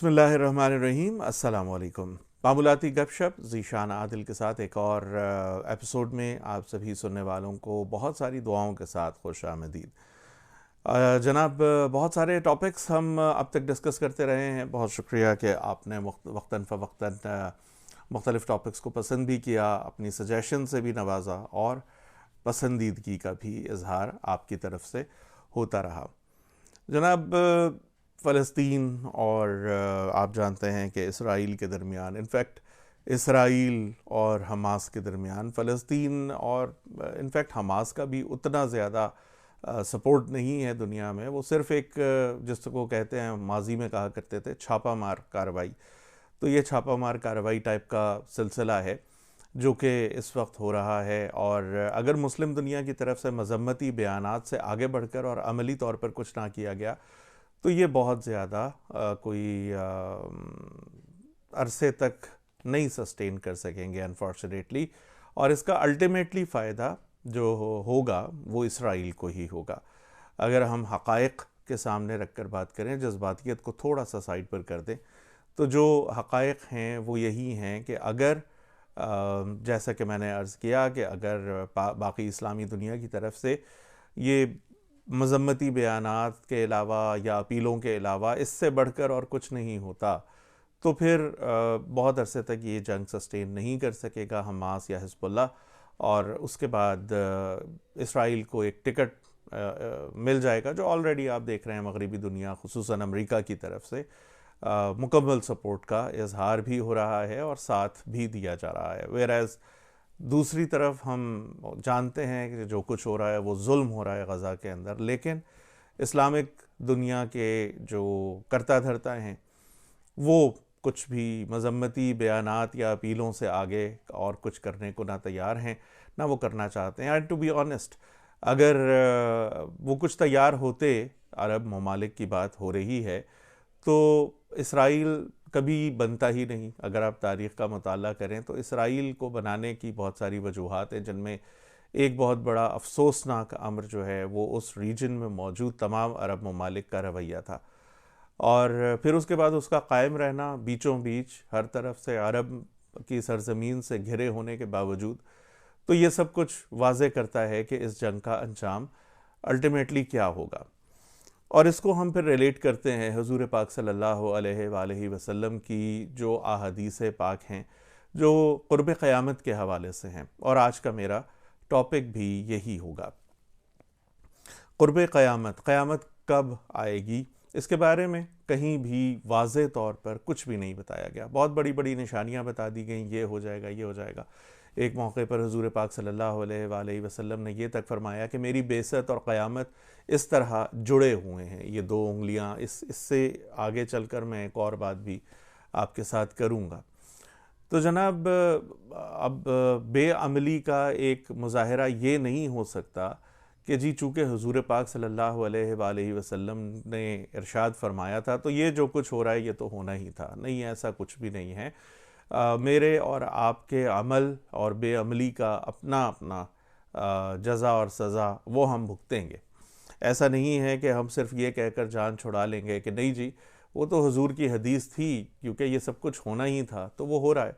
بسم اللہ الرحمن الرحیم۔ السلام علیکم۔ معمولاتی گپ شپ ذیشان عادل کے ساتھ ایک اور ایپیسوڈ میں آپ سبھی سننے والوں کو بہت ساری دعاؤں کے ساتھ خوش آمدید۔ جناب، بہت سارے ٹاپکس ہم اب تک ڈسکس کرتے رہے ہیں۔ بہت شکریہ کہ آپ نے وقتاً فوقتاً مختلف ٹاپکس کو پسند بھی کیا، اپنی سجیشن سے بھی نوازا اور پسندیدگی کا بھی اظہار آپ کی طرف سے ہوتا رہا۔ جناب، فلسطین اور آپ جانتے ہیں کہ اسرائیل کے درمیان، انفیکٹ اسرائیل اور حماس کے درمیان، فلسطین اور انفیکٹ حماس کا بھی اتنا زیادہ سپورٹ نہیں ہے دنیا میں۔ وہ صرف ایک جس کو کہتے ہیں، ماضی میں کہا کرتے تھے، چھاپا مار کارروائی۔ تو یہ چھاپا مار کارروائی ٹائپ کا سلسلہ ہے جو کہ اس وقت ہو رہا ہے، اور اگر مسلم دنیا کی طرف سے مذمتی بیانات سے آگے بڑھ کر اور عملی طور پر کچھ نہ کیا گیا تو یہ بہت زیادہ کوئی عرصے تک نہیں سسٹین کر سکیں گے انفارچونیٹلی، اور اس کا الٹیمیٹلی فائدہ جو ہوگا وہ اسرائیل کو ہی ہوگا۔ اگر ہم حقائق کے سامنے رکھ کر بات کریں، جذباتیت کو تھوڑا سا سائڈ پر کر دیں، تو جو حقائق ہیں وہ یہی ہیں کہ اگر جیسا کہ میں نے عرض کیا کہ اگر باقی اسلامی دنیا کی طرف سے یہ مذمتی بیانات کے علاوہ یا اپیلوں کے علاوہ اس سے بڑھ کر اور کچھ نہیں ہوتا تو پھر بہت عرصے تک یہ جنگ سسٹین نہیں کر سکے گا حماس یا حزب اللہ، اور اس کے بعد اسرائیل کو ایک ٹکٹ مل جائے گا جو آلریڈی آپ دیکھ رہے ہیں مغربی دنیا خصوصاً امریکہ کی طرف سے مکمل سپورٹ کا اظہار بھی ہو رہا ہے اور ساتھ بھی دیا جا رہا ہے۔ ویئرایز دوسری طرف ہم جانتے ہیں کہ جو کچھ ہو رہا ہے وہ ظلم ہو رہا ہے غزہ کے اندر، لیکن اسلامک دنیا کے جو کرتا دھرتا ہیں وہ کچھ بھی مذمتی بیانات یا اپیلوں سے آگے اور کچھ کرنے کو نہ تیار ہیں نہ وہ کرنا چاہتے ہیں۔ اینڈ ٹو بی آنیسٹ، اگر وہ کچھ تیار ہوتے، عرب ممالک کی بات ہو رہی ہے، تو اسرائیل کبھی بنتا ہی نہیں۔ اگر آپ تاریخ کا مطالعہ کریں تو اسرائیل کو بنانے کی بہت ساری وجوہات ہیں، جن میں ایک بہت بڑا افسوسناک امر جو ہے وہ اس ریجن میں موجود تمام عرب ممالک کا رویہ تھا، اور پھر اس کے بعد اس کا قائم رہنا بیچوں بیچ ہر طرف سے عرب کی سرزمین سے گھرے ہونے کے باوجود۔ تو یہ سب کچھ واضح کرتا ہے کہ اس جنگ کا انجام الٹیمیٹلی کیا ہوگا، اور اس کو ہم پھر ریلیٹ کرتے ہیں حضور پاک صلی اللہ علیہ وآلہ وسلم کی جو احادیث پاک ہیں جو قرب قیامت کے حوالے سے ہیں، اور آج کا میرا ٹاپک بھی یہی ہوگا۔ قرب قیامت، قیامت کب آئے گی، اس کے بارے میں کہیں بھی واضح طور پر کچھ بھی نہیں بتایا گیا۔ بہت بڑی بڑی نشانیاں بتا دی گئیں، یہ ہو جائے گا، یہ ہو جائے گا۔ ایک موقع پر حضور پاک صلی اللہ علیہ وآلہ وسلم نے یہ تک فرمایا کہ میری بعثت اور قیامت اس طرح جڑے ہوئے ہیں، یہ دو انگلیاں۔ اس سے آگے چل کر میں ایک اور بات بھی آپ کے ساتھ کروں گا۔ تو جناب، اب بے عملی کا ایک مظاہرہ یہ نہیں ہو سکتا کہ جی چونکہ حضور پاک صلی اللہ علیہ وآلہ وسلم نے ارشاد فرمایا تھا تو یہ جو کچھ ہو رہا ہے یہ تو ہونا ہی تھا۔ نہیں، ایسا کچھ بھی نہیں ہے۔ میرے اور آپ کے عمل اور بے عملی کا اپنا اپنا جزا اور سزا وہ ہم بھگتیں گے۔ ایسا نہیں ہے کہ ہم صرف یہ کہہ کر جان چھڑا لیں گے کہ نہیں جی وہ تو حضور کی حدیث تھی، کیونکہ یہ سب کچھ ہونا ہی تھا تو وہ ہو رہا ہے۔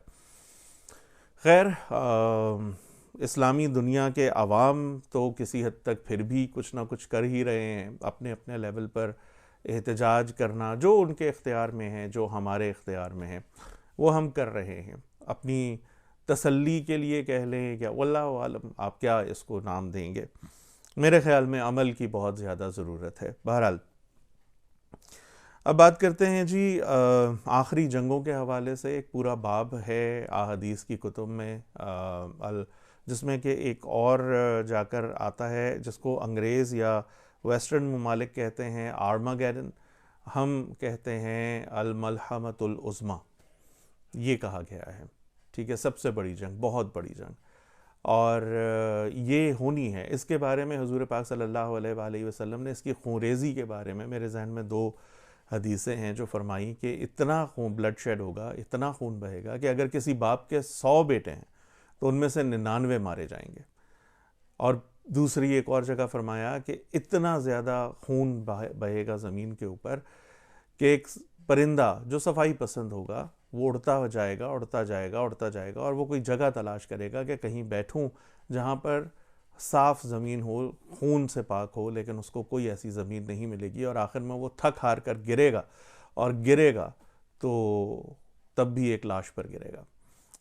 خیر، اسلامی دنیا کے عوام تو کسی حد تک پھر بھی کچھ نہ کچھ کر ہی رہے ہیں، اپنے اپنے لیول پر احتجاج کرنا جو ان کے اختیار میں ہے، جو ہمارے اختیار میں ہے، وہ ہم کر رہے ہیں۔ اپنی تسلی کے لیے کہہ لیں یا واللہ عالم آپ کیا اس کو نام دیں گے، میرے خیال میں عمل کی بہت زیادہ ضرورت ہے۔ بہرحال اب بات کرتے ہیں جی آخری جنگوں کے حوالے سے۔ ایک پورا باب ہے احادیث کی کتب میں جس میں کہ ایک اور جا کر آتا ہے جس کو انگریز یا ویسٹرن ممالک کہتے ہیں آرماگیڈن، ہم کہتے ہیں الملحمۃ العظمیٰ، یہ کہا گیا ہے۔ ٹھیک ہے، سب سے بڑی جنگ، بہت بڑی جنگ، اور یہ ہونی ہے۔ اس کے بارے میں حضور پاک صلی اللہ علیہ وآلہ وسلم نے اس کی خونریزی کے بارے میں، میرے ذہن میں دو حدیثیں ہیں جو فرمائی کہ اتنا خون بلڈ شیڈ ہوگا، اتنا خون بہے گا کہ اگر کسی باپ کے 100 بیٹے ہیں تو ان میں سے 99 مارے جائیں گے۔ اور دوسری ایک اور جگہ فرمایا کہ اتنا زیادہ خون بہے گا زمین کے اوپر کہ ایک پرندہ جو صفائی پسند ہوگا وہ اڑتا جائے گا، اڑتا جائے گا، اڑتا جائے گا، اور وہ کوئی جگہ تلاش کرے گا کہ کہیں بیٹھوں جہاں پر صاف زمین ہو، خون سے پاک ہو، لیکن اس کو کوئی ایسی زمین نہیں ملے گی، اور آخر میں وہ تھک ہار کر گرے گا، اور گرے گا تو تب بھی ایک لاش پر گرے گا۔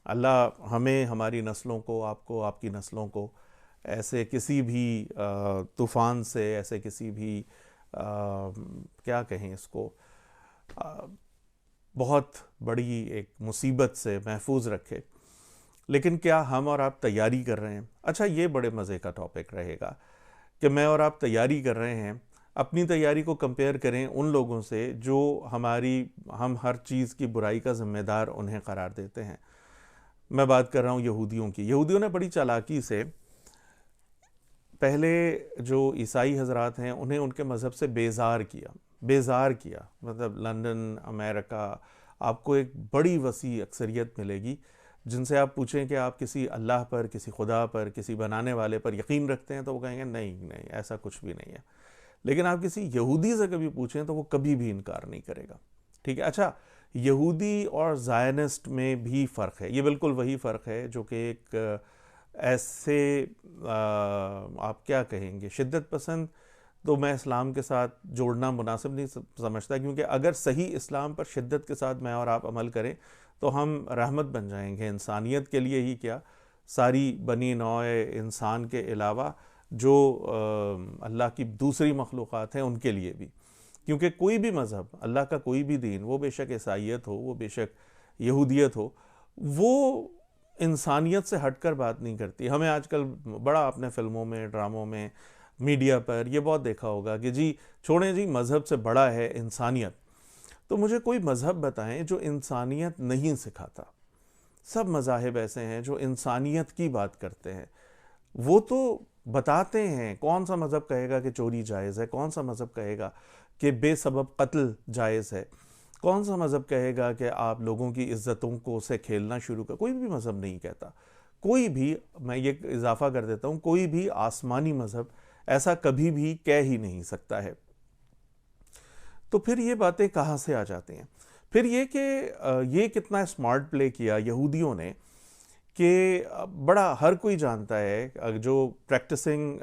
اللہ ہمیں، ہماری نسلوں کو، آپ کو، آپ کی نسلوں کو ایسے کسی بھی طوفان سے، ایسے کسی بھی کیا کہیں اس کو، بہت بڑی ایک مصیبت سے محفوظ رکھے۔ لیکن کیا ہم اور آپ تیاری کر رہے ہیں؟ اچھا، یہ بڑے مزے کا ٹاپک رہے گا کہ میں اور آپ تیاری کر رہے ہیں۔ اپنی تیاری کو کمپیئر کریں ان لوگوں سے جو ہم ہر چیز کی برائی کا ذمہ دار انہیں قرار دیتے ہیں۔ میں بات کر رہا ہوں یہودیوں کی۔ یہودیوں نے بڑی چالاکی سے پہلے جو عیسائی حضرات ہیں انہیں ان کے مذہب سے بیزار کیا۔ مطلب لندن، امریکہ، آپ کو ایک بڑی وسیع اکثریت ملے گی جن سے آپ پوچھیں کہ آپ کسی اللہ پر، کسی خدا پر، کسی بنانے والے پر یقین رکھتے ہیں، تو وہ کہیں گے نہیں ایسا کچھ بھی نہیں ہے۔ لیکن آپ کسی یہودی سے کبھی پوچھیں تو وہ کبھی بھی انکار نہیں کرے گا، ٹھیک ہے۔ اچھا، یہودی اور زائنسٹ میں بھی فرق ہے۔ یہ بالکل وہی فرق ہے جو کہ ایک ایسے آپ کیا کہیں گے، شدت پسند تو میں اسلام کے ساتھ جوڑنا مناسب نہیں سمجھتا، کیونکہ اگر صحیح اسلام پر شدت کے ساتھ میں اور آپ عمل کریں تو ہم رحمت بن جائیں گے، انسانیت کے لیے ہی کیا، ساری بنی نوع انسان کے علاوہ جو اللہ کی دوسری مخلوقات ہیں ان کے لیے بھی۔ کیونکہ کوئی بھی مذہب، اللہ کا کوئی بھی دین، وہ بے شک عیسائیت ہو، وہ بے شک یہودیت ہو، وہ انسانیت سے ہٹ کر بات نہیں کرتی۔ ہمیں آج کل بڑا اپنے فلموں میں، ڈراموں میں، میڈیا پر یہ بہت دیکھا ہوگا کہ جی چھوڑیں جی، مذہب سے بڑا ہے انسانیت۔ تو مجھے کوئی مذہب بتائیں جو انسانیت نہیں سکھاتا۔ سب مذاہب ایسے ہیں جو انسانیت کی بات کرتے ہیں، وہ تو بتاتے ہیں۔ کون سا مذہب کہے گا کہ چوری جائز ہے؟ کون سا مذہب کہے گا کہ بے سبب قتل جائز ہے؟ کون سا مذہب کہے گا کہ آپ لوگوں کی عزتوں کو سے کھیلنا شروع کر؟ کوئی بھی مذہب نہیں کہتا۔ کوئی بھی، میں یہ اضافہ کر دیتا ہوں، کوئی بھی آسمانی مذہب ایسا کبھی بھی کہہ ہی نہیں سکتا ہے۔ تو پھر یہ باتیں کہاں سے آ جاتی ہیں؟ پھر یہ کہ یہ کتنا اسمارٹ پلے کیا یہودیوں نے کہ بڑا ہر کوئی جانتا ہے، جو پریکٹسنگ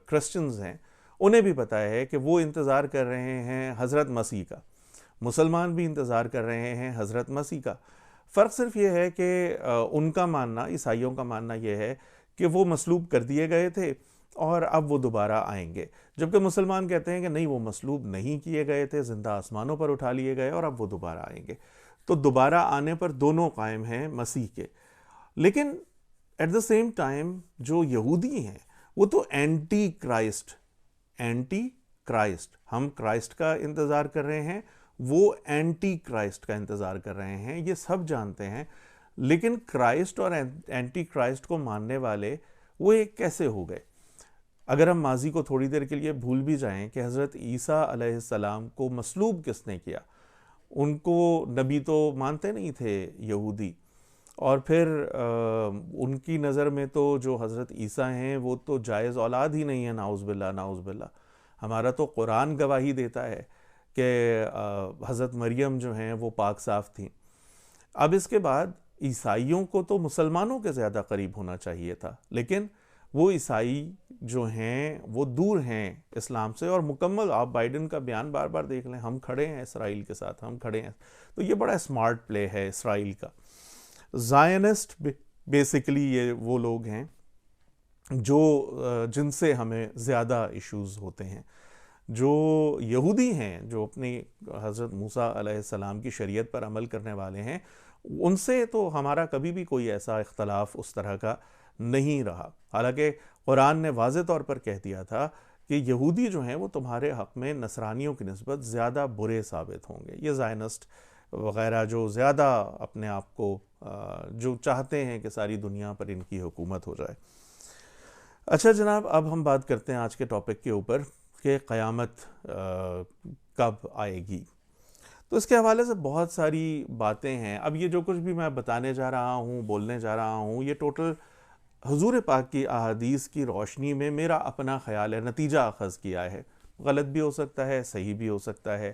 کرسچنز ہیں انہیں بھی پتہ ہے کہ وہ انتظار کر رہے ہیں حضرت مسیح کا، مسلمان بھی انتظار کر رہے ہیں حضرت مسیح کا۔ فرق صرف یہ ہے کہ ان کا ماننا، عیسائیوں کا ماننا یہ ہے کہ وہ مصلوب کر دیے گئے تھے اور اب وہ دوبارہ آئیں گے، جبکہ مسلمان کہتے ہیں کہ نہیں، وہ مصلوب نہیں کیے گئے تھے، زندہ آسمانوں پر اٹھا لیے گئے اور اب وہ دوبارہ آئیں گے۔ تو دوبارہ آنے پر دونوں قائم ہیں مسیح کے۔ لیکن ایٹ دا سیم ٹائم جو یہودی ہیں وہ تو اینٹی کرائسٹ، ہم کرائسٹ کا انتظار کر رہے ہیں، وہ اینٹی کرائسٹ کا انتظار کر رہے ہیں، یہ سب جانتے ہیں۔ لیکن کرائسٹ اور اینٹی کرائسٹ کو ماننے والے وہ ایک کیسے ہو گئے؟ اگر ہم ماضی کو تھوڑی دیر کے لیے بھول بھی جائیں کہ حضرت عیسیٰ علیہ السلام کو مصلوب کس نے کیا؟ ان کو نبی تو مانتے نہیں تھے یہودی، اور پھر ان کی نظر میں تو جو حضرت عیسیٰ ہیں وہ تو جائز اولاد ہی نہیں ہے، نعوذ باللہ نعوذ باللہ۔ ہمارا تو قرآن گواہی دیتا ہے کہ حضرت مریم جو ہیں وہ پاک صاف تھیں۔ اب اس کے بعد عیسائیوں کو تو مسلمانوں کے زیادہ قریب ہونا چاہیے تھا، لیکن وہ عیسائی جو ہیں وہ دور ہیں اسلام سے، اور مکمل آپ بائیڈن کا بیان بار بار دیکھ لیں، ہم کھڑے ہیں اسرائیل کے ساتھ، ہم کھڑے ہیں۔ تو یہ بڑا اسمارٹ پلے ہے اسرائیل کا۔ زائنسٹ بیسیکلی یہ وہ لوگ ہیں جو جن سے ہمیں زیادہ ایشوز ہوتے ہیں۔ جو یہودی ہیں، جو اپنی حضرت موسیٰ علیہ السلام کی شریعت پر عمل کرنے والے ہیں، ان سے تو ہمارا کبھی بھی کوئی ایسا اختلاف اس طرح کا نہیں رہا۔ حالانکہ قرآن نے واضح طور پر کہہ دیا تھا کہ یہودی جو ہیں وہ تمہارے حق میں نصرانیوں کی نسبت زیادہ برے ثابت ہوں گے۔ یہ زائنسٹ وغیرہ جو زیادہ اپنے آپ کو جو چاہتے ہیں کہ ساری دنیا پر ان کی حکومت ہو جائے۔ اچھا جناب، اب ہم بات کرتے ہیں آج کے ٹاپک کے اوپر کہ قیامت کب آئے گی۔ تو اس کے حوالے سے بہت ساری باتیں ہیں۔ اب یہ جو کچھ بھی میں بتانے جا رہا ہوں، بولنے جا رہا ہوں، یہ ٹوٹل حضور پاک کی احادیث کی روشنی میں میرا اپنا خیال ہے، نتیجہ اخذ کیا ہے۔ غلط بھی ہو سکتا ہے، صحیح بھی ہو سکتا ہے۔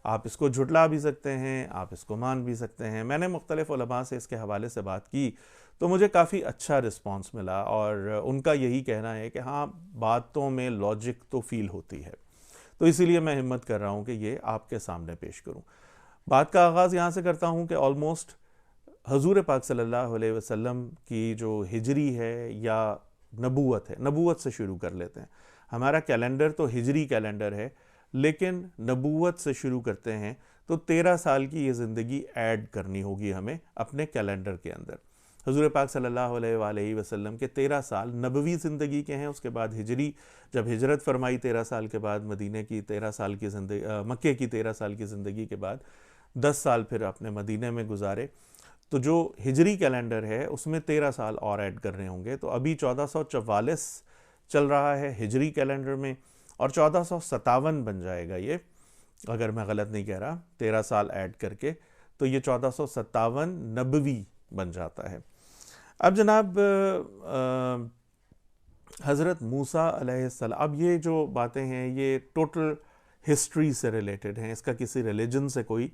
آپ اس کو جھٹلا بھی سکتے ہیں، آپ اس کو مان بھی سکتے ہیں۔ میں نے مختلف علماء سے اس کے حوالے سے بات کی تو مجھے کافی اچھا رسپانس ملا، اور ان کا یہی کہنا ہے کہ ہاں باتوں میں لاجک تو فیل ہوتی ہے، تو اسی لیے میں ہمت کر رہا ہوں کہ یہ آپ کے سامنے پیش کروں۔ بات کا آغاز یہاں سے کرتا ہوں کہ آلموسٹ حضور پاک صلی اللہ علیہ وسلم کی جو ہجری ہے یا نبوت ہے، نبوت سے شروع کر لیتے ہیں۔ ہمارا کیلنڈر تو ہجری کیلنڈر ہے، لیکن نبوت سے شروع کرتے ہیں تو 13 سال کی یہ زندگی ایڈ کرنی ہوگی ہمیں اپنے کیلنڈر کے اندر۔ حضور پاک صلی اللہ علیہ وآلہ وسلم کے 13 سال نبوی زندگی کے ہیں، اس کے بعد ہجری جب ہجرت فرمائی 13 سال کے بعد، مدینے کی 13 سال کی زندگی، مکے کی 13 سال کی زندگی کے بعد 10 سال پھر اپنے مدینے میں گزارے، تو جو ہجری کیلنڈر ہے اس میں 13 سال اور ایڈ کرنے ہوں گے، تو ابھی 1444 چل رہا ہے ہجری کیلنڈر میں، اور 1457 بن جائے گا یہ، اگر میں غلط نہیں کہہ رہا، 13 سال ایڈ کر کے، تو یہ 1457 نبوی بن جاتا ہے۔ اب جناب حضرت موسیٰ علیہ السلام، اب یہ جو باتیں ہیں یہ ٹوٹل ہسٹری سے ریلیٹڈ ہیں، اس کا کسی ریلیجن سے کوئی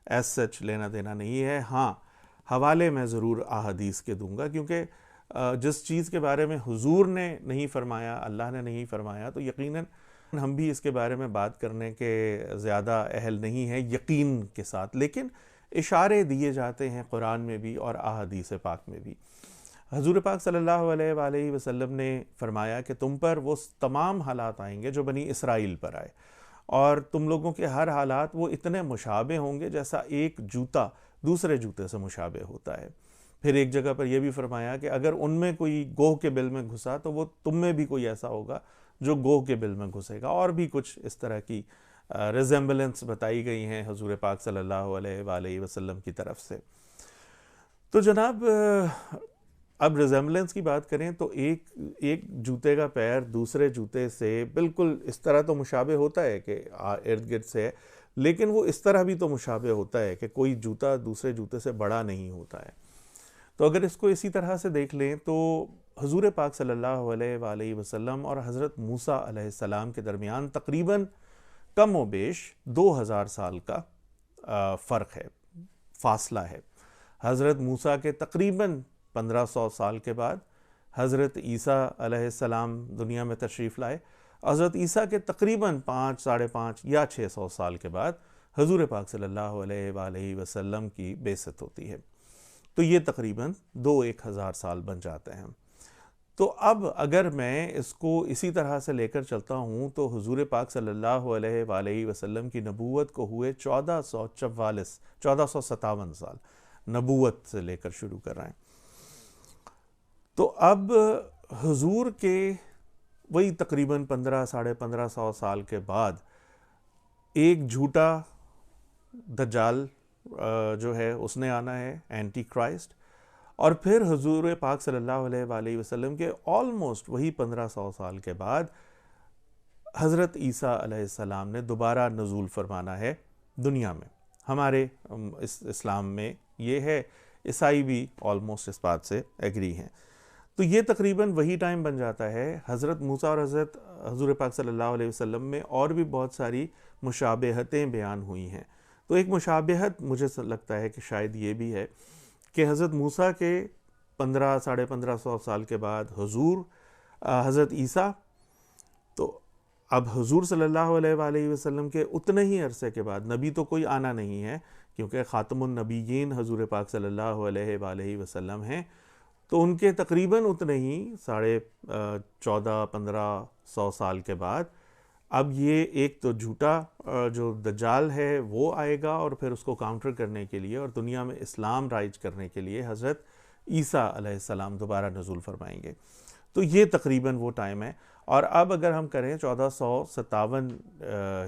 ایز سچ لینا دینا نہیں ہے۔ ہاں حوالے میں ضرور احادیث کے دوں گا، کیونکہ جس چیز کے بارے میں حضور نے نہیں فرمایا، اللہ نے نہیں فرمایا، تو یقیناً ہم بھی اس کے بارے میں بات کرنے کے زیادہ اہل نہیں ہیں یقین کے ساتھ، لیکن اشارے دیے جاتے ہیں قرآن میں بھی اور احادیث پاک میں بھی۔ حضور پاک صلی اللہ علیہ وآلہ وسلم نے فرمایا کہ تم پر وہ تمام حالات آئیں گے جو بنی اسرائیل پر آئے، اور تم لوگوں کے ہر حالات وہ اتنے مشابہ ہوں گے جیسا ایک جوتا دوسرے جوتے سے مشابہ ہوتا ہے۔ پھر ایک جگہ پر یہ بھی فرمایا کہ اگر ان میں کوئی گوہ کے بل میں گھسا تو وہ تم میں بھی کوئی ایسا ہوگا جو گوہ کے بل میں گھسے گا، اور بھی کچھ اس طرح کی ریزمبلنس بتائی گئی ہیں حضور پاک صلی اللہ علیہ وآلہ وسلم کی طرف سے۔ تو جناب اب ریزمبلنس کی بات کریں تو ایک جوتے کا پیر دوسرے جوتے سے بالکل اس طرح تو مشابہ ہوتا ہے کہ ارد گرد سے ہے، لیکن وہ اس طرح بھی تو مشابہ ہوتا ہے کہ کوئی جوتا دوسرے جوتے سے بڑا نہیں ہوتا ہے۔ تو اگر اس کو اسی طرح سے دیکھ لیں تو حضور پاک صلی اللہ علیہ وآلہ وسلم اور حضرت موسیٰ علیہ السلام کے درمیان تقریباً کم و بیش 2000 سال کا فرق ہے، فاصلہ ہے۔ حضرت موسیٰ کے تقریباً 1500 سال کے بعد حضرت عیسیٰ علیہ السلام دنیا میں تشریف لائے، حضرت عیسیٰ کے تقریباً 5، 5.5 یا 600 سال کے بعد حضور پاک صلی اللہ علیہ وآلہ وسلم کی بعثت ہوتی ہے، تو یہ تقریباً 1000 سال بن جاتے ہیں۔ تو اب اگر میں اس کو اسی طرح سے لے کر چلتا ہوں تو حضور پاک صلی اللہ علیہ وآلہ وسلم کی نبوت کو ہوئے 1457 سال، نبوت سے لے کر شروع کر رہے ہیں۔ تو اب حضور کے وہی تقریباً 1500 سال کے بعد ایک جھوٹا دجال جو ہے اس نے آنا ہے، اینٹی کرائسٹ، اور پھر حضور پاک صلی اللہ علیہ وآلہ وسلم کے آلموسٹ وہی 1500 سال کے بعد حضرت عیسیٰ علیہ السلام نے دوبارہ نزول فرمانا ہے دنیا میں۔ ہمارے اسلام میں یہ ہے، عیسائی بھی آلموسٹ اس بات سے ایگری ہیں۔ تو یہ تقریباً وہی ٹائم بن جاتا ہے۔ حضرت موسیٰ اور حضور پاک صلی اللہ علیہ وسلم میں اور بھی بہت ساری مشابہتیں بیان ہوئی ہیں۔ تو ایک مشابہت مجھے لگتا ہے کہ شاید یہ بھی ہے کہ حضرت موسیٰ کے 1500 سال کے بعد حضرت عیسیٰ، تو اب حضور صلی اللہ علیہ وآلہ وسلم کے اتنے ہی عرصے کے بعد، نبی تو کوئی آنا نہیں ہے کیونکہ خاتم النبیین حضور پاک صلی اللہ علیہ وآلہ وسلم ہیں، تو ان کے تقریباً اتنے ہی 1400-1500 سال کے بعد اب یہ ایک تو جھوٹا جو دجال ہے وہ آئے گا، اور پھر اس کو کاؤنٹر کرنے کے لیے اور دنیا میں اسلام رائج کرنے کے لیے حضرت عیسیٰ علیہ السلام دوبارہ نزول فرمائیں گے۔ تو یہ تقریباً وہ ٹائم ہے۔ اور اب اگر ہم کریں 1457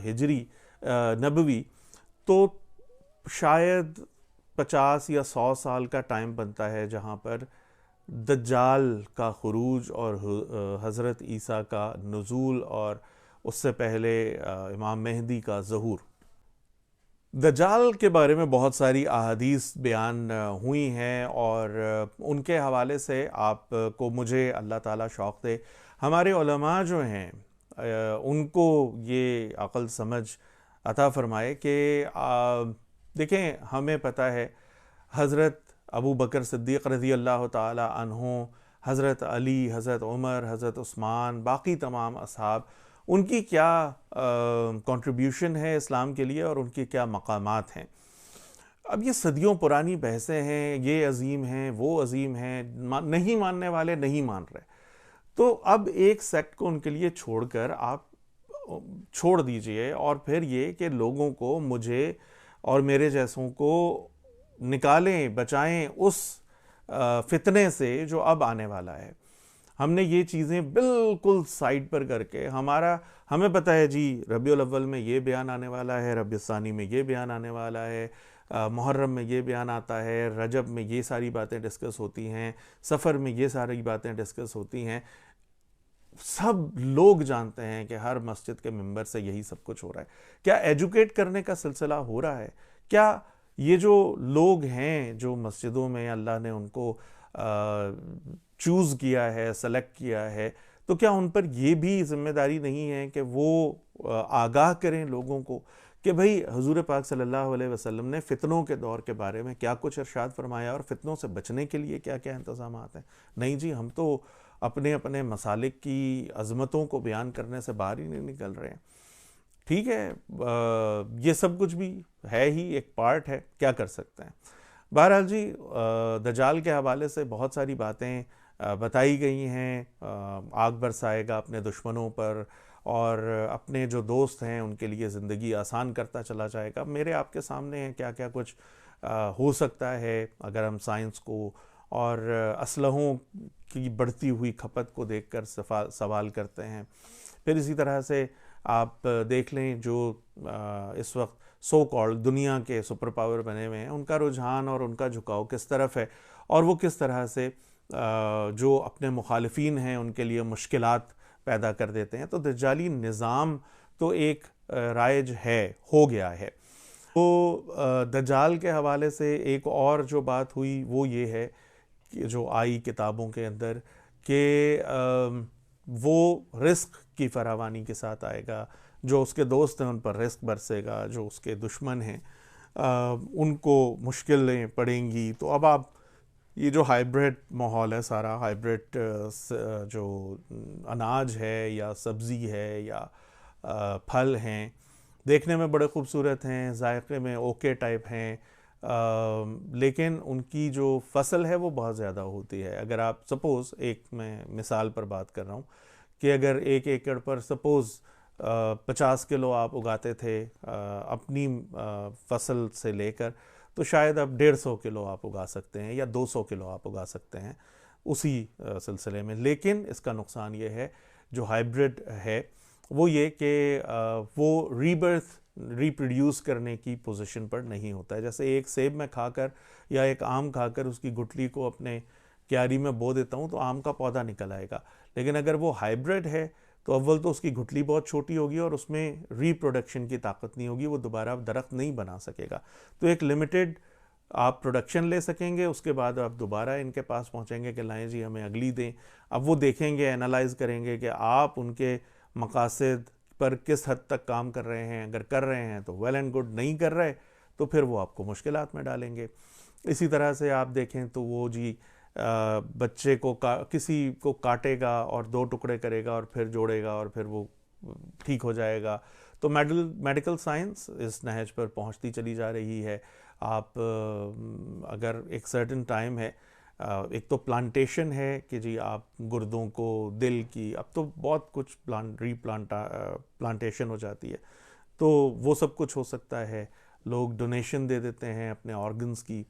ہجری نبوی، تو شاید 50 یا 100 سال کا ٹائم بنتا ہے جہاں پر دجال کا خروج اور حضرت عیسیٰ کا نزول، اور اس سے پہلے امام مہدی کا ظہور۔ دجال کے بارے میں بہت ساری احادیث بیان ہوئی ہیں، اور ان کے حوالے سے آپ کو، مجھے اللہ تعالیٰ شوق دے، ہمارے علماء جو ہیں ان کو یہ عقل سمجھ عطا فرمائے کہ دیکھیں ہمیں پتہ ہے حضرت ابو بکر صدیق رضی اللہ تعالی عنہ، حضرت علی، حضرت عمر، حضرت عثمان، باقی تمام اصحاب، ان کی کیا کنٹریبیوشن ہے اسلام کے لیے اور ان کی کیا مقامات ہیں۔ اب یہ صدیوں پرانی بحثیں ہیں، یہ عظیم ہیں، وہ عظیم ہیں، نہیں ماننے والے نہیں مان رہے، تو اب ایک سیکٹ کو ان کے لیے چھوڑ کر آپ چھوڑ دیجئے، اور پھر یہ کہ لوگوں کو، مجھے اور میرے جیسوں کو نکالیں، بچائیں اس فتنے سے جو اب آنے والا ہے۔ ہم نے یہ چیزیں بالکل سائڈ پر کر کے، ہمیں پتہ ہے جی ربیع الاول میں یہ بیان آنے والا ہے، ربیع الثانی میں یہ بیان آنے والا ہے، محرم میں یہ بیان آتا ہے، رجب میں یہ ساری باتیں ڈسکس ہوتی ہیں، سفر میں یہ ساری باتیں ڈسکس ہوتی ہیں، سب لوگ جانتے ہیں کہ ہر مسجد کے ممبر سے یہی سب کچھ ہو رہا ہے۔ کیا ایجوکیٹ کرنے کا سلسلہ ہو رہا ہے؟ کیا یہ جو لوگ ہیں جو مسجدوں میں اللہ نے ان کو چوز کیا ہے، سلیکٹ کیا ہے، تو کیا ان پر یہ بھی ذمہ داری نہیں ہے کہ وہ آگاہ کریں لوگوں کو کہ بھئی حضور پاک صلی اللہ علیہ وسلم نے فتنوں کے دور کے بارے میں کیا کچھ ارشاد فرمایا اور فتنوں سے بچنے کے لیے کیا کیا انتظامات ہیں؟ نہیں جی، ہم تو اپنے مسالک کی عظمتوں کو بیان کرنے سے باہر ہی نہیں نکل رہے ہیں۔ ٹھیک ہے، یہ سب کچھ بھی ہے ہی، ایک پارٹ ہے، کیا کر سکتے ہیں۔ بہرحال جی دجال کے حوالے سے بہت ساری باتیں بتائی گئی ہیں، آگ برسائے گا اپنے دشمنوں پر اور اپنے جو دوست ہیں ان کے لیے زندگی آسان کرتا چلا جائے گا۔ میرے آپ کے سامنے ہیں کیا کیا کچھ ہو سکتا ہے اگر ہم سائنس کو اور اسلحوں کی بڑھتی ہوئی کھپت کو دیکھ کر سوال کرتے ہیں۔ پھر اسی طرح سے آپ دیکھ لیں جو اس وقت سو کالڈ دنیا کے سپر پاور بنے ہوئے ہیں، ان کا رجحان اور ان کا جھکاؤ کس طرف ہے، اور وہ کس طرح سے جو اپنے مخالفین ہیں ان کے لیے مشکلات پیدا کر دیتے ہیں۔ تو دجالی نظام تو ایک رائج ہے، ہو گیا ہے۔ تو دجال کے حوالے سے ایک اور جو بات ہوئی وہ یہ ہے کہ جو آئی کتابوں کے اندر کہ وہ رزق کی فراوانی کے ساتھ آئے گا، جو اس کے دوست ہیں ان پر رزق برسے گا، جو اس کے دشمن ہیں ان کو مشکلیں پڑیں گی۔ تو اب آپ یہ جو ہائیبریڈ ماحول ہے، سارا ہائیبریڈ جو اناج ہے یا سبزی ہے یا پھل ہیں، دیکھنے میں بڑے خوبصورت ہیں، ذائقے میں اوکے ٹائپ ہیں، لیکن ان کی جو فصل ہے وہ بہت زیادہ ہوتی ہے۔ اگر آپ سپوز، ایک میں مثال پر بات کر رہا ہوں کہ اگر 1 ایکڑ پر سپوز 50 کلو آپ اگاتے تھے اپنی فصل سے لے کر، تو شاید اب 150 کلو آپ اگا سکتے ہیں یا 200 کلو آپ اگا سکتے ہیں اسی سلسلے میں۔ لیکن اس کا نقصان یہ ہے جو ہائیبریڈ ہے وہ یہ کہ وہ ریپروڈیوس کرنے کی پوزیشن پر نہیں ہوتا ہے۔ جیسے ایک سیب میں کھا کر یا ایک آم کھا کر اس کی گٹلی کو اپنے کیاری میں بو دیتا ہوں تو آم کا پودا نکل آئے گا، لیکن اگر وہ ہائیبریڈ ہے تو اول تو اس کی گٹلی بہت چھوٹی ہوگی اور اس میں ریپروڈکشن کی طاقت نہیں ہوگی، وہ دوبارہ درخت نہیں بنا سکے گا۔ تو ایک لمیٹڈ آپ پروڈکشن لے سکیں گے، اس کے بعد آپ دوبارہ ان کے پاس پہنچیں گے کہ لائیں جی ہمیں اگلی دیں۔ اب وہ دیکھیں گے، انالائز کریں گے کہ آپ ان کے مقاصد پر کس حد تک کام کر رہے ہیں۔ اگر کر رہے ہیں تو ویل اینڈ گڈ، نہیں کر رہے تو پھر وہ آپ کو مشکلات میں ڈالیں گے۔ اسی طرح سے آپ دیکھیں تو وہ جی بچے کو کسی کو کاٹے گا اور 2 ٹکڑے کرے گا اور پھر جوڑے گا اور پھر وہ ٹھیک ہو جائے گا۔ تو میڈیکل سائنس اس نہج پر پہنچتی چلی جا رہی ہے۔ آپ اگر ایک سرٹن ٹائم ہے، ایک تو پلانٹیشن ہے کہ جی آپ گردوں کو، دل کی، اب تو بہت کچھ پلانٹیشن ہو جاتی ہے، تو وہ سب کچھ ہو سکتا ہے۔ لوگ ڈونیشن دے دیتے ہیں اپنے آرگنز کی،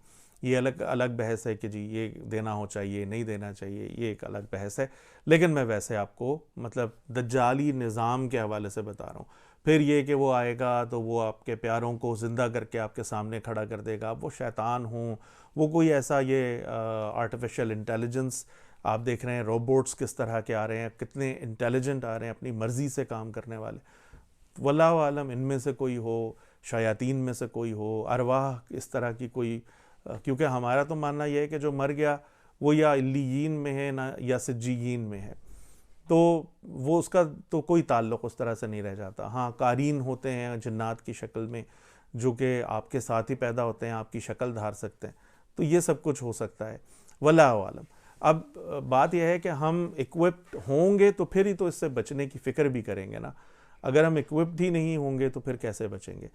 یہ الگ بحث ہے کہ جی یہ دینا ہو چاہیے، نہیں دینا چاہیے، یہ ایک الگ بحث ہے۔ لیکن میں ویسے آپ کو مطلب دجالی نظام کے حوالے سے بتا رہا ہوں۔ پھر یہ کہ وہ آئے گا تو وہ آپ کے پیاروں کو زندہ کر کے آپ کے سامنے کھڑا کر دے گا، وہ شیطان ہوں، وہ کوئی ایسا یہ آرٹیفیشل انٹیلیجنس، آپ دیکھ رہے ہیں روبوٹس کس طرح کے آ رہے ہیں، کتنے انٹیلیجنٹ آ رہے ہیں، اپنی مرضی سے کام کرنے والے۔ واللہ عالم ان میں سے کوئی ہو، شیاطین میں سے کوئی ہو، ارواح اس طرح کی کوئی، کیونکہ ہمارا تو ماننا یہ ہے کہ جو مر گیا وہ یا علیین میں ہے یا سجیین میں ہے۔ تو وہ اس کا تو کوئی تعلق اس طرح سے نہیں رہ جاتا. ہاں قارین ہوتے ہیں جنات کی شکل میں جو کہ آپ کے ساتھ ہی پیدا ہوتے ہیں, آپ کی شکل دھار سکتے ہیں, تو یہ سب کچھ ہو سکتا ہے, واللہ عالم. اب بات یہ ہے کہ ہم ایکوپڈ ہوں گے تو پھر ہی تو اس سے بچنے کی فکر بھی کریں گے نا. اگر ہم ایکوپڈ ہی نہیں ہوں گے تو پھر کیسے بچیں گے؟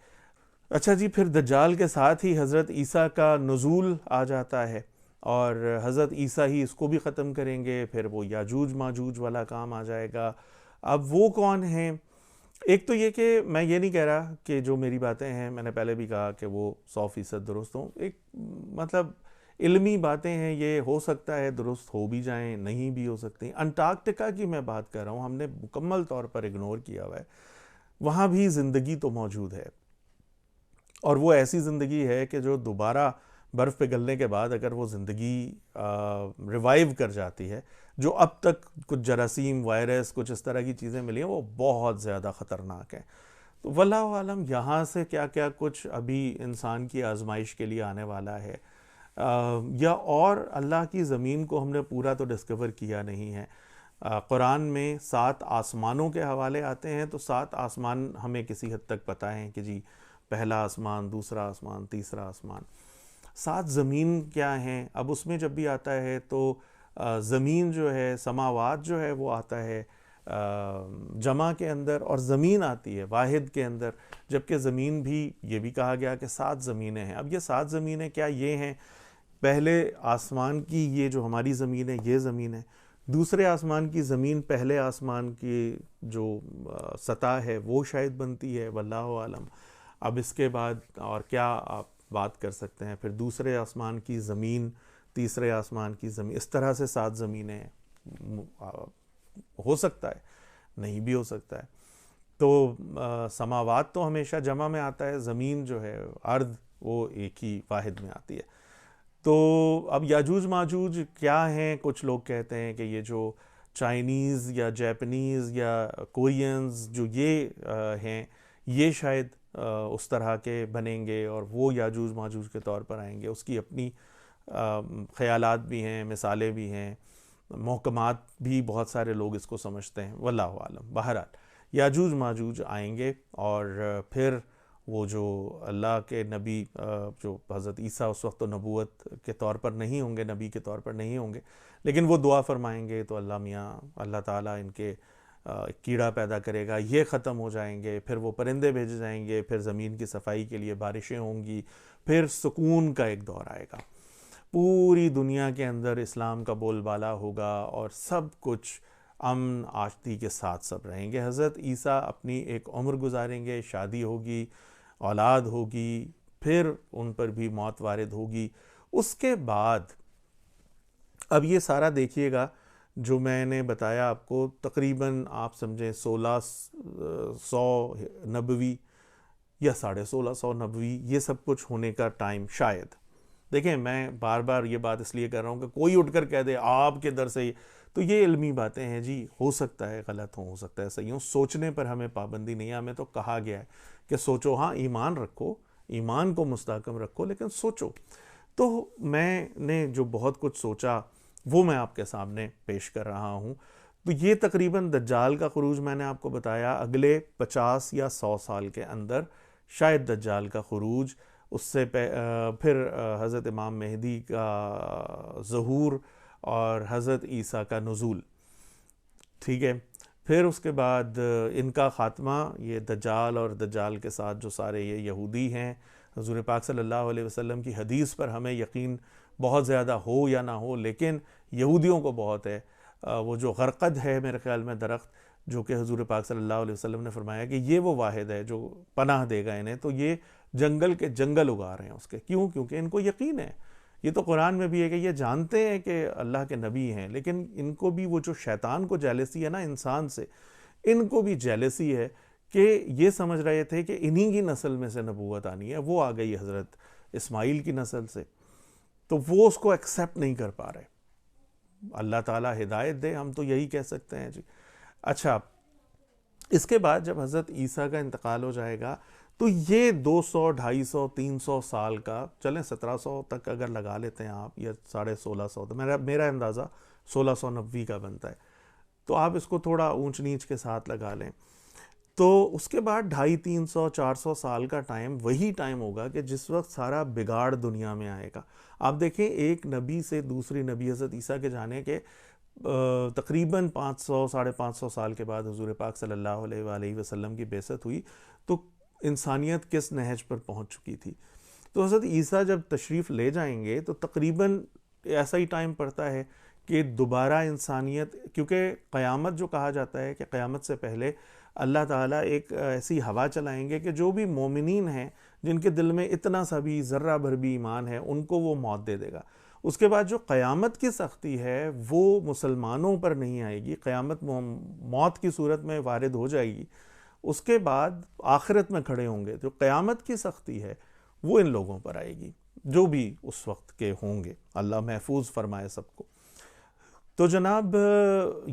اچھا جی, پھر دجال کے ساتھ ہی حضرت عیسیٰ کا نزول آ جاتا ہے, اور حضرت عیسیٰ ہی اس کو بھی ختم کریں گے. پھر وہ یاجوج ماجوج والا کام آ جائے گا. اب وہ کون ہیں؟ ایک تو یہ کہ میں یہ نہیں کہہ رہا کہ جو میری باتیں ہیں, میں نے پہلے بھی کہا کہ وہ 100% درست ہوں. ایک مطلب علمی باتیں ہیں, یہ ہو سکتا ہے درست ہو بھی جائیں, نہیں بھی ہو سکتی. انٹارکٹیکا کی میں بات کر رہا ہوں, ہم نے مکمل طور پر اگنور کیا ہوا ہے. وہاں بھی زندگی تو موجود ہے, اور وہ ایسی زندگی ہے کہ جو دوبارہ برف پگھلنے کے بعد اگر وہ زندگی ریوائیو کر جاتی ہے, جو اب تک کچھ جراثیم, وائرس, کچھ اس طرح کی چیزیں ملی ہیں, وہ بہت زیادہ خطرناک ہیں. تو واللہ عالم یہاں سے کیا کیا کچھ ابھی انسان کی آزمائش کے لیے آنے والا ہے, یا اور اللہ کی زمین کو ہم نے پورا تو ڈسکور کیا نہیں ہے. قرآن میں 7 آسمانوں کے حوالے آتے ہیں, تو 7 آسمان ہمیں کسی حد تک پتہ ہیں کہ جی پہلا آسمان, دوسرا آسمان, تیسرا آسمان. 7 زمین کیا ہیں؟ اب اس میں جب بھی آتا ہے تو زمین جو ہے, سماوات جو ہے وہ آتا ہے جمع کے اندر, اور زمین آتی ہے واحد کے اندر, جبکہ زمین بھی یہ بھی کہا گیا کہ 7 زمینیں ہیں. اب یہ 7 زمینیں کیا یہ ہیں؟ پہلے آسمان کی یہ جو ہماری زمین ہے یہ زمین ہے, دوسرے آسمان کی زمین پہلے آسمان کی جو سطح ہے وہ شاید بنتی ہے, واللہ عالم. اب اس کے بعد اور کیا آپ بات کر سکتے ہیں؟ پھر دوسرے آسمان کی زمین, تیسرے آسمان کی زمین, اس طرح سے 7 زمینیں ہو سکتا ہے, نہیں بھی ہو سکتا ہے. تو سماوات تو ہمیشہ جمع میں آتا ہے, زمین جو ہے ارض وہ ایک ہی واحد میں آتی ہے. تو اب یاجوج ماجوج کیا ہیں؟ کچھ لوگ کہتے ہیں کہ یہ جو چائنیز یا جیپنیز یا کوریئنز جو یہ ہیں, یہ شاید اس طرح کے بنیں گے اور وہ یاجوج ماجوج کے طور پر آئیں گے. اس کی اپنی خیالات بھی ہیں, مثالیں بھی ہیں, محکمات بھی بہت سارے لوگ اس کو سمجھتے ہیں, واللہ عالم. بہرحال یاجوج ماجوج آئیں گے, اور پھر وہ جو اللہ کے نبی جو حضرت عیسیٰ اس وقت تو نبوت کے طور پر نہیں ہوں گے, نبی کے طور پر نہیں ہوں گے, لیکن وہ دعا فرمائیں گے تو اللہ تعالیٰ ان کے کیڑا پیدا کرے گا, یہ ختم ہو جائیں گے. پھر وہ پرندے بھیجے جائیں گے, پھر زمین کی صفائی کے لیے بارشیں ہوں گی, پھر سکون کا ایک دور آئے گا. پوری دنیا کے اندر اسلام کا بول بالا ہوگا, اور سب کچھ امن آشتی کے ساتھ سب رہیں گے. حضرت عیسیٰ اپنی ایک عمر گزاریں گے, شادی ہوگی, اولاد ہوگی, پھر ان پر بھی موت وارد ہوگی. اس کے بعد اب یہ سارا دیکھیے گا جو میں نے بتایا آپ کو, تقریباً آپ سمجھیں 1600 نبوی یا 1650 نبوی, یہ سب کچھ ہونے کا ٹائم شاید. دیکھیں میں بار بار یہ بات اس لیے کر رہا ہوں کہ کوئی اٹھ کر کہہ دے آپ کے در سے, تو یہ علمی باتیں ہیں جی, ہو سکتا ہے غلط ہو سکتا ہے صحیح ہوں, سوچنے پر ہمیں پابندی نہیں ہے. ہمیں تو کہا گیا ہے کہ سوچو, ہاں ایمان رکھو, ایمان کو مستحکم رکھو, لیکن سوچو. تو میں نے جو بہت کچھ سوچا وہ میں آپ کے سامنے پیش کر رہا ہوں. تو یہ تقریباً دجال کا خروج میں نے آپ کو بتایا, اگلے 50 یا 100 سال کے اندر شاید دجال کا خروج. اس سے پھر حضرت امام مہدی کا ظہور اور حضرت عیسیٰ کا نزول, ٹھیک ہے. پھر اس کے بعد ان کا خاتمہ, یہ دجال اور دجال کے ساتھ جو سارے یہ یہودی ہیں. حضور پاک صلی اللہ علیہ وسلم کی حدیث پر ہمیں یقین بہت زیادہ ہو یا نہ ہو, لیکن یہودیوں کو بہت ہے. وہ جو غرقد ہے میرے خیال میں درخت, جو کہ حضور پاک صلی اللہ علیہ وسلم نے فرمایا کہ یہ وہ واحد ہے جو پناہ دے گا انہیں, تو یہ جنگل کے جنگل اگا رہے ہیں اس کے. کیوں؟ کیونکہ ان کو یقین ہے. یہ تو قرآن میں بھی ہے کہ یہ جانتے ہیں کہ اللہ کے نبی ہیں, لیکن ان کو بھی وہ جو شیطان کو جیلسی ہے نا انسان سے, ان کو بھی جیلسی ہے کہ یہ سمجھ رہے تھے کہ انہی کی نسل میں سے نبوت آنی ہے, وہ آ گئی حضرت اسماعیل کی نسل سے, تو وہ اس کو ایکسیپٹ نہیں کر پا رہے. اللہ تعالیٰ ہدایت دے, ہم تو یہی کہہ سکتے ہیں جی. اچھا, اس کے بعد جب حضرت عیسیٰ کا انتقال ہو جائے گا تو یہ 200, 250, 300 سال کا, چلیں 1700 تک اگر لگا لیتے ہیں آپ, یا 1650, تو میرا اندازہ 1690 کا بنتا ہے. تو آپ اس کو تھوڑا اونچ نیچ کے ساتھ لگا لیں. تو اس کے بعد 250-300-400 سال کا ٹائم وہی ٹائم ہوگا کہ جس وقت سارا بگاڑ دنیا میں آئے گا. آپ دیکھیں ایک نبی سے دوسری نبی حضرت عیسیٰ کے جانے کے تقریباً 500-550 سال کے بعد حضور پاک صلی اللہ علیہ وآلہ وسلم کی بعثت ہوئی تو انسانیت کس نہج پر پہنچ چکی تھی. تو حضرت عیسیٰ جب تشریف لے جائیں گے تو تقریباً ایسا ہی ٹائم پڑتا ہے کہ دوبارہ انسانیت، کیونکہ قیامت جو کہا جاتا ہے کہ قیامت سے پہلے اللہ تعالیٰ ایک ایسی ہوا چلائیں گے کہ جو بھی مومنین ہیں جن کے دل میں اتنا سا بھی ذرہ بھر بھی ایمان ہے ان کو وہ موت دے دے گا. اس کے بعد جو قیامت کی سختی ہے وہ مسلمانوں پر نہیں آئے گی، قیامت موت کی صورت میں وارد ہو جائے گی. اس کے بعد آخرت میں کھڑے ہوں گے. جو قیامت کی سختی ہے وہ ان لوگوں پر آئے گی جو بھی اس وقت کے ہوں گے، اللہ محفوظ فرمائے سب کو. تو جناب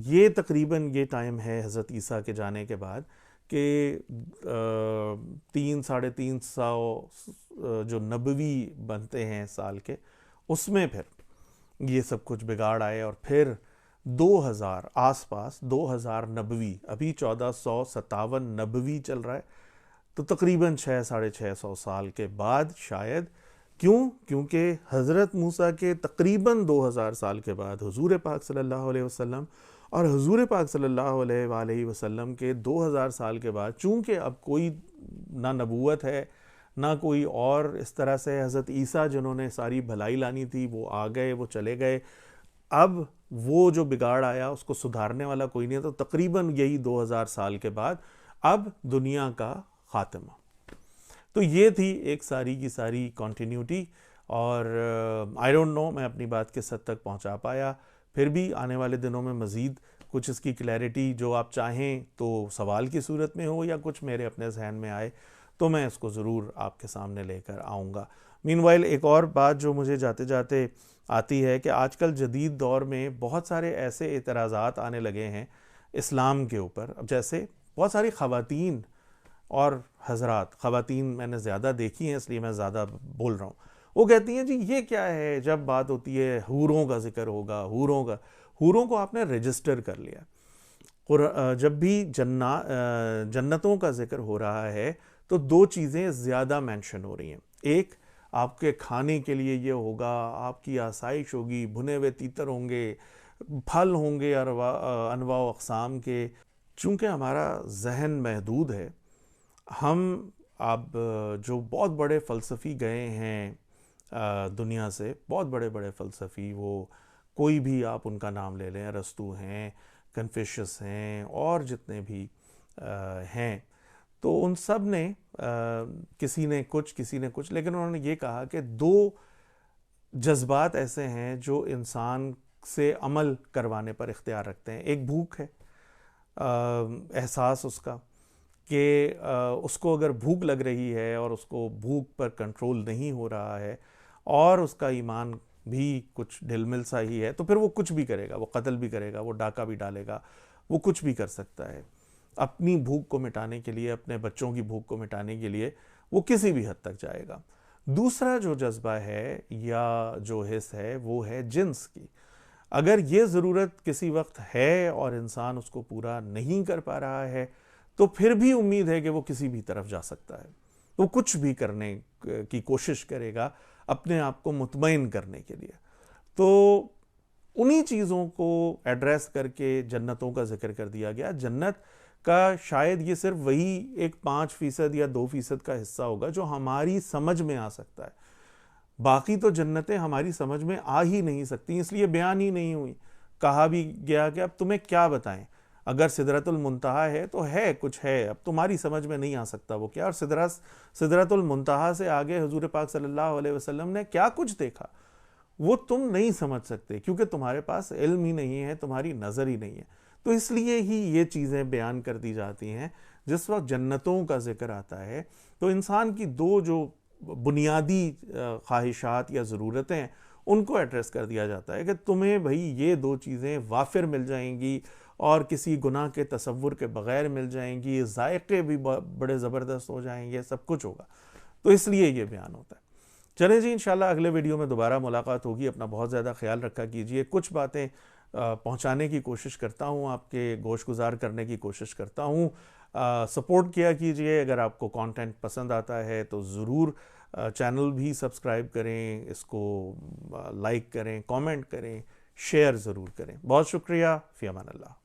یہ تقریباً یہ ٹائم ہے حضرت عیسیٰ کے جانے کے بعد کہ 300-350 جو نبوی بنتے ہیں سال کے، اس میں پھر یہ سب کچھ بگاڑ آئے اور پھر 2000 آس پاس 2000 نبوی، ابھی 1457 نبوی چل رہا ہے. تو تقریباً 600-650 سال کے بعد شاید، کیونکہ حضرت موسیٰ کے تقریباً 2000 سال کے بعد حضور پاک صلی اللہ علیہ وسلم، اور حضور پاک صلی اللہ علیہ وآلہ وسلم کے 2000 سال کے بعد چونکہ اب کوئی نہ نبوت ہے نہ کوئی اور اس طرح سے حضرت عیسیٰ جنہوں نے ساری بھلائی لانی تھی وہ آ گئے، وہ چلے گئے. اب وہ جو بگاڑ آیا اس کو سدھارنے والا کوئی نہیں ہے. تو تقریباً یہی 2000 سال کے بعد اب دنیا کا خاتمہ. تو یہ تھی ایک ساری کی ساری کنٹینیوٹی، اور آئی ڈونٹ نو میں اپنی بات کس حد تک پہنچا پایا. پھر بھی آنے والے دنوں میں مزید کچھ اس کی کلیئرٹی جو آپ چاہیں تو سوال کی صورت میں ہو یا کچھ میرے اپنے ذہن میں آئے تو میں اس کو ضرور آپ کے سامنے لے کر آؤں گا. مین وائل ایک اور بات جو مجھے جاتے جاتے آتی ہے کہ آج کل جدید دور میں بہت سارے ایسے اعتراضات آنے لگے ہیں اسلام کے اوپر. اب جیسے بہت ساری خواتین اور حضرات، خواتین میں نے زیادہ دیکھی ہیں اس لیے میں زیادہ بول رہا ہوں، وہ کہتی ہیں جی یہ کیا ہے، جب بات ہوتی ہے حوروں کا ذکر ہوگا، حوروں کو آپ نے رجسٹر کر لیا. جب بھی جنتوں کا ذکر ہو رہا ہے تو دو چیزیں زیادہ مینشن ہو رہی ہیں. ایک، آپ کے کھانے کے لیے یہ ہوگا، آپ کی آسائش ہوگی، بھنے ہوئے تیتر ہوں گے، پھل ہوں گے انواع و اقسام کے. چونکہ ہمارا ذہن محدود ہے، ہم اب جو بہت بڑے فلسفی گئے ہیں دنیا سے، بہت بڑے بڑے فلسفی، وہ کوئی بھی آپ ان کا نام لے لیں، ارسطو ہیں، کنفیوشس ہیں، اور جتنے بھی ہیں، تو ان سب نے کسی نے کچھ، لیکن انہوں نے یہ کہا کہ دو جذبات ایسے ہیں جو انسان سے عمل کروانے پر اختیار رکھتے ہیں. ایک بھوک ہے، احساس اس کا کہ اس کو اگر بھوک لگ رہی ہے اور اس کو بھوک پر کنٹرول نہیں ہو رہا ہے اور اس کا ایمان بھی کچھ ڈھل مل سا ہی ہے تو پھر وہ کچھ بھی کرے گا، وہ قتل بھی کرے گا، وہ ڈاکہ بھی ڈالے گا، وہ کچھ بھی کر سکتا ہے اپنی بھوک کو مٹانے کے لیے، اپنے بچوں کی بھوک کو مٹانے کے لیے وہ کسی بھی حد تک جائے گا. دوسرا جو جذبہ ہے یا جو حس ہے وہ ہے جنس کی. اگر یہ ضرورت کسی وقت ہے اور انسان اس کو پورا نہیں کر پا رہا ہے تو پھر بھی امید ہے کہ وہ کسی بھی طرف جا سکتا ہے، وہ کچھ بھی کرنے کی کوشش کرے گا اپنے آپ کو مطمئن کرنے کے لیے. تو انہی چیزوں کو ایڈریس کر کے جنتوں کا ذکر کر دیا گیا. جنت کا شاید یہ صرف وہی ایک 5% یا 2% کا حصہ ہوگا جو ہماری سمجھ میں آ سکتا ہے. باقی تو جنتیں ہماری سمجھ میں آ ہی نہیں سکتی، اس لیے بیان ہی نہیں ہوئی. کہا بھی گیا کہ اب تمہیں کیا بتائیں، اگر سدرۃ المنتہا ہے تو ہے کچھ ہے، اب تمہاری سمجھ میں نہیں آ سکتا وہ کیا. اور سدرۃ المنتہا سے آگے حضور پاک صلی اللہ علیہ وسلم نے کیا کچھ دیکھا وہ تم نہیں سمجھ سکتے، کیونکہ تمہارے پاس علم ہی نہیں ہے، تمہاری نظر ہی نہیں ہے. تو اس لیے ہی یہ چیزیں بیان کر دی جاتی ہیں. جس وقت جنتوں کا ذکر آتا ہے تو انسان کی دو جو بنیادی خواہشات یا ضرورتیں ان کو ایڈریس کر دیا جاتا ہے کہ تمہیں بھئی یہ دو چیزیں وافر مل جائیں گی اور کسی گناہ کے تصور کے بغیر مل جائیں گی، ذائقے بھی بڑے زبردست ہو جائیں گے، سب کچھ ہوگا. تو اس لیے یہ بیان ہوتا ہے. چلیں جی، انشاءاللہ اگلے ویڈیو میں دوبارہ ملاقات ہوگی. اپنا بہت زیادہ خیال رکھا کیجئے. کچھ باتیں پہنچانے کی کوشش کرتا ہوں، آپ کے گوش گزار کرنے کی کوشش کرتا ہوں. سپورٹ کیا کیجئے. اگر آپ کو کانٹینٹ پسند آتا ہے تو ضرور چینل بھی سبسکرائب کریں، اس کو لائک کریں، کامنٹ کریں، شیئر ضرور کریں. بہت شکریہ. فی امان اللہ.